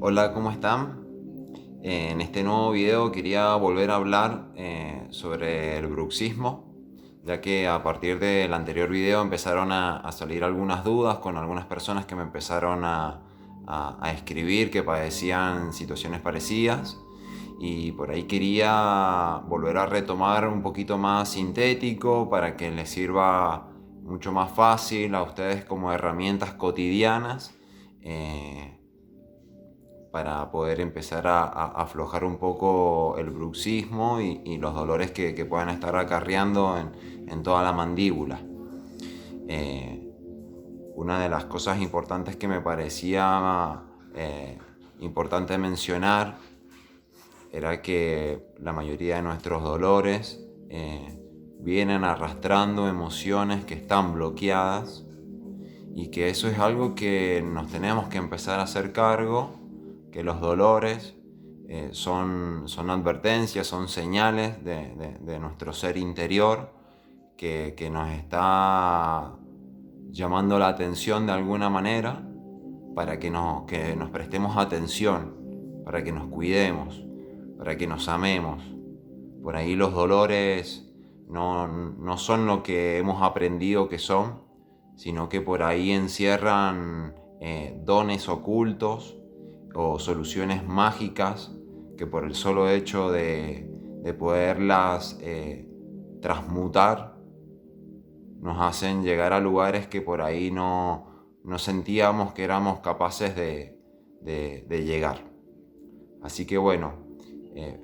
Hola, ¿cómo están? En este nuevo video quería volver a hablar sobre el bruxismo, ya que a partir del anterior video empezaron a salir algunas dudas con algunas personas que me empezaron a escribir que padecían situaciones parecidas, y por ahí quería volver a retomar un poquito más sintético para que les sirva mucho más fácil a ustedes como herramientas cotidianas. eh, para poder empezar a aflojar un poco el bruxismo y los dolores que puedan estar acarreando en toda la mandíbula. Eh, una de las cosas importantes que me parecía importante mencionar era que la mayoría de nuestros dolores vienen arrastrando emociones que están bloqueadas, y que eso es algo que nos tenemos que empezar a hacer cargo, que los dolores son advertencias, son señales de nuestro ser interior que nos está llamando la atención de alguna manera para que nos prestemos atención, para que nos cuidemos, para que nos amemos. Por ahí los dolores no son lo que hemos aprendido que son, sino que por ahí encierran dones ocultos o soluciones mágicas que por el solo hecho de poderlas transmutar nos hacen llegar a lugares que por ahí no sentíamos que éramos capaces de llegar. Así que bueno, eh,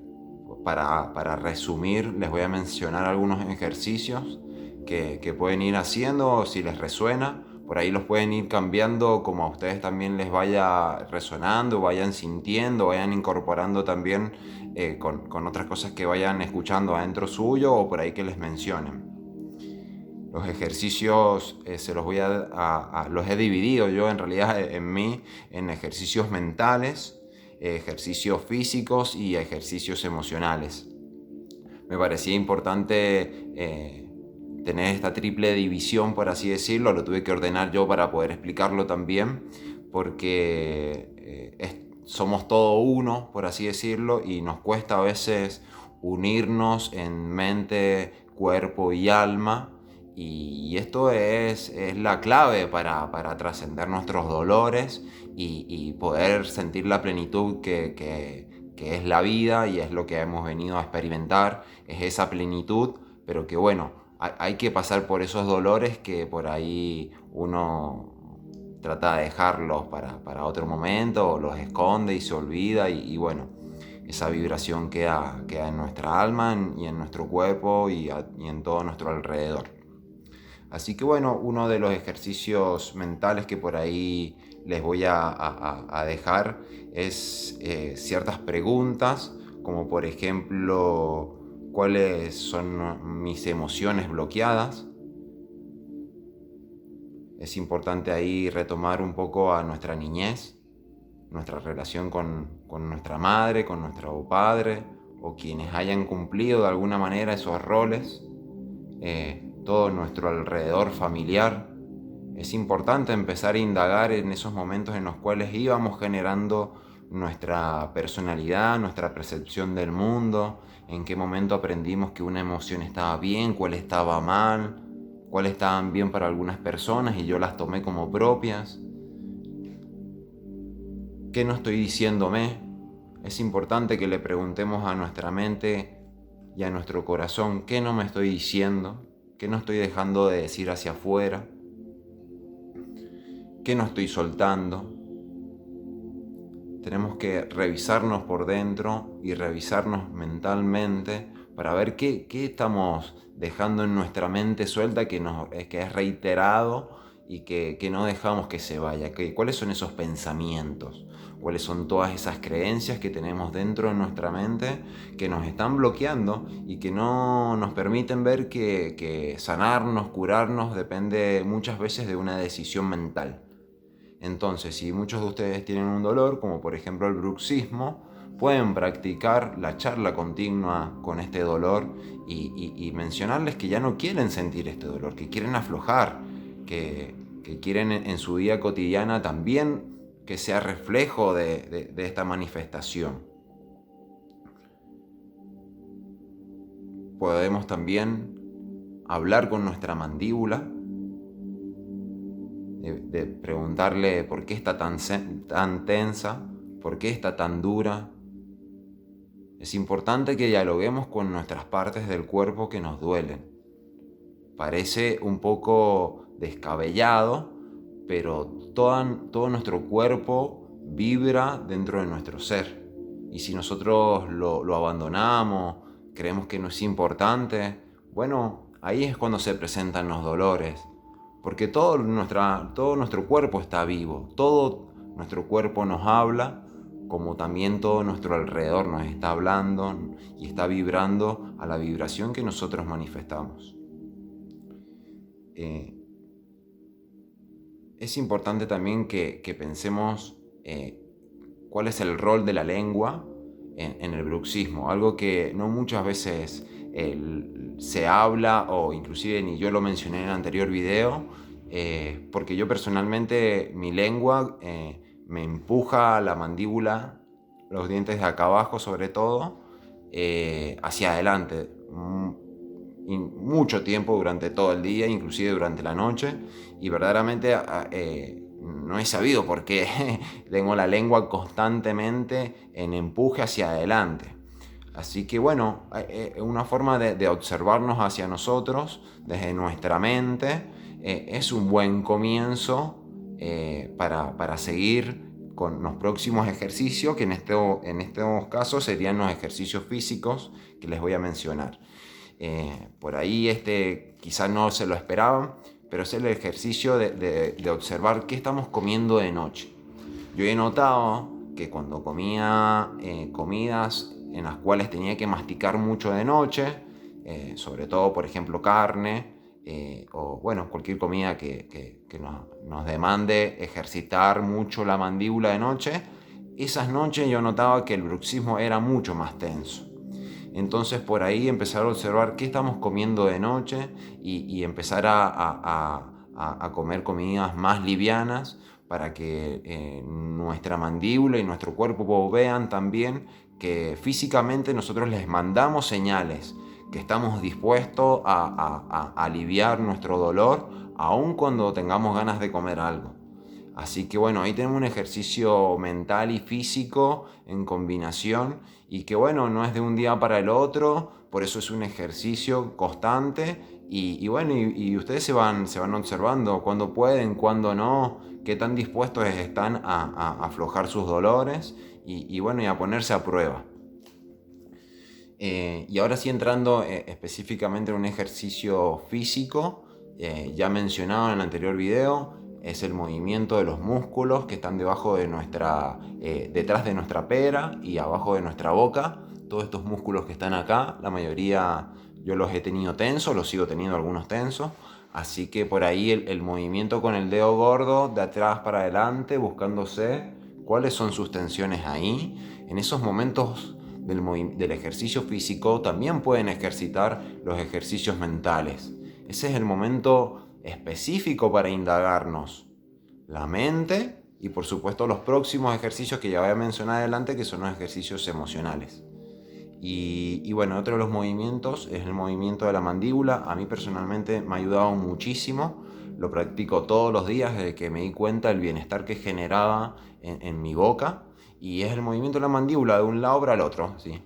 para resumir, les voy a mencionar algunos ejercicios que pueden ir haciendo si les resuena. Por ahí los pueden ir cambiando como a ustedes también les vaya resonando, vayan sintiendo, vayan incorporando también con otras cosas que vayan escuchando adentro suyo o por ahí que les mencionen. Los ejercicios se los voy los he dividido yo en realidad en mí en ejercicios mentales, ejercicios físicos y ejercicios emocionales. Me parecía importante tener esta triple división, por así decirlo. Lo tuve que ordenar yo para poder explicarlo también, porque somos todo uno, por así decirlo, y nos cuesta a veces unirnos en mente, cuerpo y alma. Y esto es la clave para trascender nuestros dolores y poder sentir la plenitud que es la vida y es lo que hemos venido a experimentar, es esa plenitud, pero que bueno, hay que pasar por esos dolores que por ahí uno trata de dejarlos para otro momento, o los esconde y se olvida, y bueno, esa vibración queda en nuestra alma y en nuestro cuerpo y en todo nuestro alrededor. Así que bueno, uno de los ejercicios mentales que por ahí les voy a dejar es ciertas preguntas, como por ejemplo, ¿cuáles son mis emociones bloqueadas? Es importante ahí retomar un poco a nuestra niñez, nuestra relación con nuestra madre, con nuestro padre, o quienes hayan cumplido de alguna manera esos roles, todo nuestro alrededor familiar. Es importante empezar a indagar en esos momentos en los cuales íbamos generando nuestra personalidad, nuestra percepción del mundo, en qué momento aprendimos que una emoción estaba bien, cuál estaba mal, cuáles estaban bien para algunas personas y yo las tomé como propias. ¿Qué no estoy diciéndome? Es importante que le preguntemos a nuestra mente y a nuestro corazón qué no me estoy diciendo, qué no estoy dejando de decir hacia afuera, qué no estoy soltando. Tenemos que revisarnos por dentro y revisarnos mentalmente para ver qué estamos dejando en nuestra mente suelta que es reiterado y que no dejamos que se vaya. ¿Cuáles son esos pensamientos? ¿Cuáles son todas esas creencias que tenemos dentro de nuestra mente que nos están bloqueando y que no nos permiten ver que sanarnos, curarnos, depende muchas veces de una decisión mental? Entonces, si muchos de ustedes tienen un dolor, como por ejemplo el bruxismo, pueden practicar la charla continua con este dolor y mencionarles que ya no quieren sentir este dolor, que quieren aflojar, que quieren en su vida cotidiana también que sea reflejo de esta manifestación. Podemos también hablar con nuestra mandíbula, de preguntarle por qué está tan tensa, por qué está tan dura. Es importante que dialoguemos con nuestras partes del cuerpo que nos duelen. Parece un poco descabellado, pero todo nuestro cuerpo vibra dentro de nuestro ser. Y si nosotros lo abandonamos, creemos que no es importante, bueno, ahí es cuando se presentan los dolores. Porque todo nuestro cuerpo está vivo, todo nuestro cuerpo nos habla, como también todo nuestro alrededor nos está hablando y está vibrando a la vibración que nosotros manifestamos. Es importante también que pensemos cuál es el rol de la lengua en el bruxismo, algo que no muchas veces se habla, o inclusive ni yo lo mencioné en el anterior video, porque yo personalmente mi lengua me empuja la mandíbula, los dientes de acá abajo sobre todo, hacia adelante mucho tiempo durante todo el día, inclusive durante la noche, y verdaderamente no he sabido por qué tengo la lengua constantemente en empuje hacia adelante. Así que bueno, una forma de observarnos hacia nosotros desde nuestra mente es un buen comienzo para seguir con los próximos ejercicios, que en estos casos serían los ejercicios físicos que les voy a mencionar. Por ahí quizás no se lo esperaban, pero es el ejercicio de observar qué estamos comiendo de noche. Yo he notado que cuando comía comidas en las cuales tenía que masticar mucho de noche, sobre todo por ejemplo carne, o bueno, cualquier comida que nos demande ejercitar mucho la mandíbula de noche, esas noches yo notaba que el bruxismo era mucho más tenso. Entonces por ahí empezar a observar qué estamos comiendo de noche y empezar a comer comidas más livianas para que nuestra mandíbula y nuestro cuerpo vean también que físicamente nosotros les mandamos señales, que estamos dispuestos a aliviar nuestro dolor aun cuando tengamos ganas de comer algo. Así que bueno, ahí tenemos un ejercicio mental y físico en combinación, y que bueno, no es de un día para el otro, por eso es un ejercicio constante, y bueno, y ustedes se van observando cuándo pueden, cuándo no, qué tan dispuestos están a aflojar sus dolores y bueno, y a ponerse a prueba. Y ahora sí, entrando específicamente en un ejercicio físico, ya mencionado en el anterior video, es el movimiento de los músculos que están detrás de nuestra pera y abajo de nuestra boca. Todos estos músculos que están acá, la mayoría yo los he tenido tensos, los sigo teniendo algunos tensos. Así que por ahí el movimiento con el dedo gordo de atrás para adelante, buscándose cuáles son sus tensiones ahí. En esos momentos del ejercicio físico también pueden ejercitar los ejercicios mentales. Ese es el momento específico para indagarnos la mente, y por supuesto los próximos ejercicios que ya voy a mencionar adelante, que son los ejercicios emocionales. Y bueno, otro de los movimientos es el movimiento de la mandíbula. A mí personalmente me ha ayudado muchísimo, lo practico todos los días desde que me di cuenta del bienestar que generaba en mi boca, y es el movimiento de la mandíbula de un lado para el otro, ¿sí?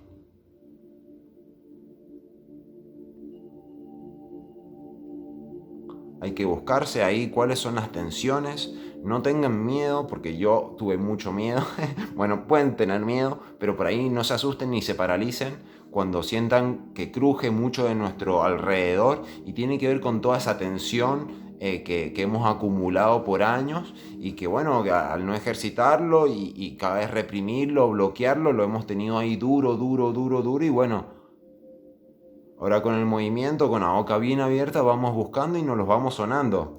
Hay que buscarse ahí cuáles son las tensiones. No tengan miedo, porque yo tuve mucho miedo. Bueno, pueden tener miedo, pero por ahí no se asusten ni se paralicen cuando sientan que cruje mucho de nuestro alrededor, y tiene que ver con toda esa tensión que hemos acumulado por años, y que bueno, que al no ejercitarlo y cada vez reprimirlo, bloquearlo, lo hemos tenido ahí duro, y bueno, ahora con el movimiento, con la boca bien abierta, vamos buscando y nos los vamos sonando.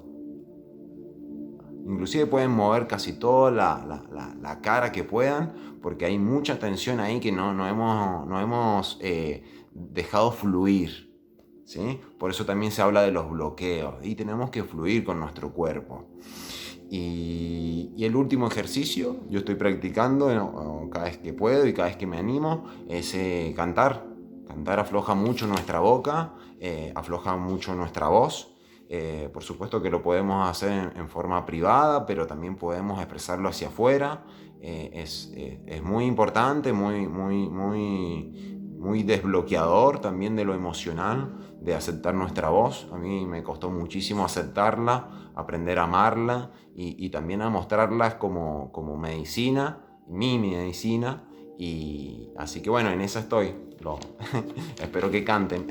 Inclusive pueden mover casi toda la cara que puedan, porque hay mucha tensión ahí que no hemos dejado fluir, ¿sí? Por eso también se habla de los bloqueos, y tenemos que fluir con nuestro cuerpo. Y el último ejercicio, yo estoy practicando cada vez que puedo y cada vez que me animo, es cantar. Cantar afloja mucho nuestra boca, afloja mucho nuestra voz. Por supuesto que lo podemos hacer en forma privada, pero también podemos expresarlo hacia afuera. Es muy importante, muy desbloqueador también de lo emocional, de aceptar nuestra voz. A mí me costó muchísimo aceptarla, aprender a amarla y también a mostrarla como medicina, mi medicina. Y así que bueno, en esa estoy. Espero que canten.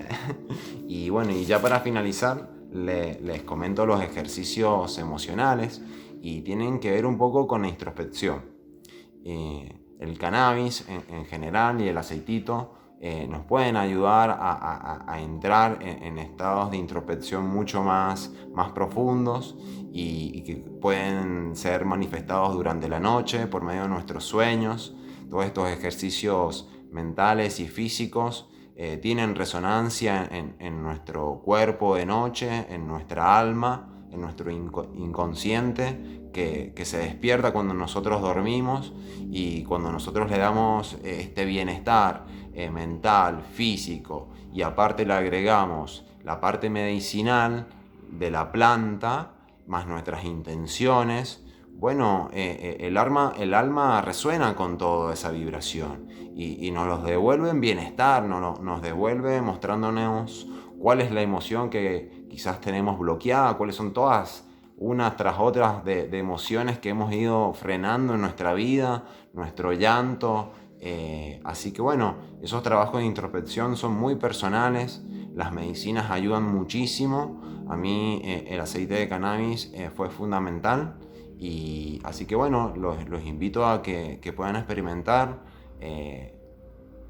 Y bueno, y ya para finalizar, les comento los ejercicios emocionales y tienen que ver un poco con la introspección. El cannabis en general y el aceitito nos pueden ayudar a entrar en estados de introspección mucho más profundos y que pueden ser manifestados durante la noche por medio de nuestros sueños. Todos estos ejercicios mentales y físicos tienen resonancia en nuestro cuerpo de noche, en nuestra alma, en nuestro inconsciente que se despierta cuando nosotros dormimos, y cuando nosotros le damos este bienestar mental, físico, y aparte le agregamos la parte medicinal de la planta, más nuestras intenciones, bueno, el alma resuena con toda esa vibración y nos los devuelve en bienestar, nos devuelve mostrándonos cuál es la emoción que quizás tenemos bloqueada, cuáles son todas unas tras otras de emociones que hemos ido frenando en nuestra vida, nuestro llanto. Así que bueno, esos trabajos de introspección son muy personales, las medicinas ayudan muchísimo. A mí el aceite de cannabis fue fundamental. Y así que bueno, los invito a que puedan experimentar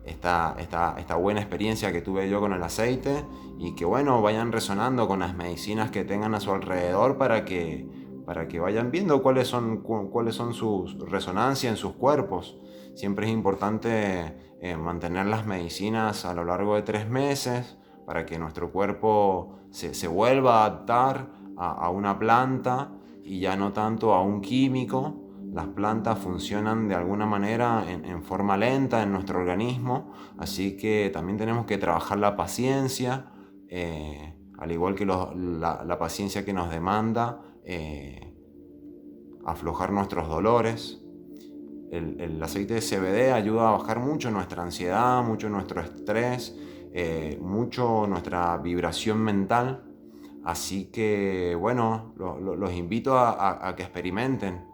esta buena experiencia que tuve yo con el aceite, y que bueno, vayan resonando con las medicinas que tengan a su alrededor para que vayan viendo cuáles son sus resonancias en sus cuerpos. Siempre es importante mantener las medicinas a lo largo de 3 meses para que nuestro cuerpo se vuelva a adaptar a una planta y ya no tanto a un químico. Las plantas funcionan de alguna manera en forma lenta en nuestro organismo, así que también tenemos que trabajar la paciencia, al igual que la paciencia que nos demanda aflojar nuestros dolores. El aceite de CBD ayuda a bajar mucho nuestra ansiedad, mucho nuestro estrés, mucho nuestra vibración mental. Así que bueno, los invito a que experimenten.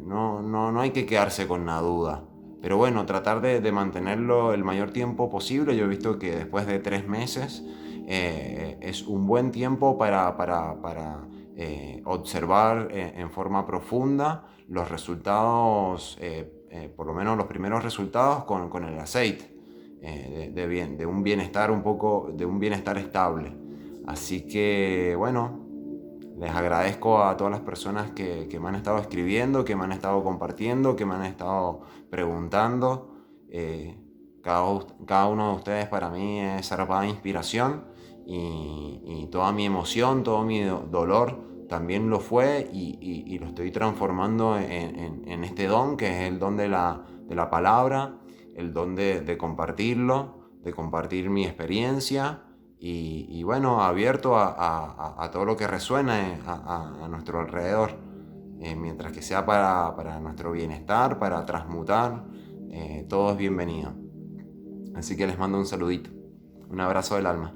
No hay que quedarse con la duda. Pero bueno, tratar de mantenerlo el mayor tiempo posible. Yo he visto que después de 3 meses es un buen tiempo para observar en forma profunda los resultados, por lo menos los primeros resultados con el aceite, de un bienestar de un bienestar estable. Así que bueno, les agradezco a todas las personas que me han estado escribiendo, que me han estado compartiendo, que me han estado preguntando. Cada uno de ustedes para mí es zarpada inspiración, y toda mi emoción, todo mi dolor también lo fue, y lo estoy transformando en este don, que es el don de la palabra, el don de compartirlo, de compartir mi experiencia. Y bueno, abierto a todo lo que resuene a nuestro alrededor, mientras que sea para nuestro bienestar, para transmutar, todo es bienvenido. Así que les mando un saludito, un abrazo del alma.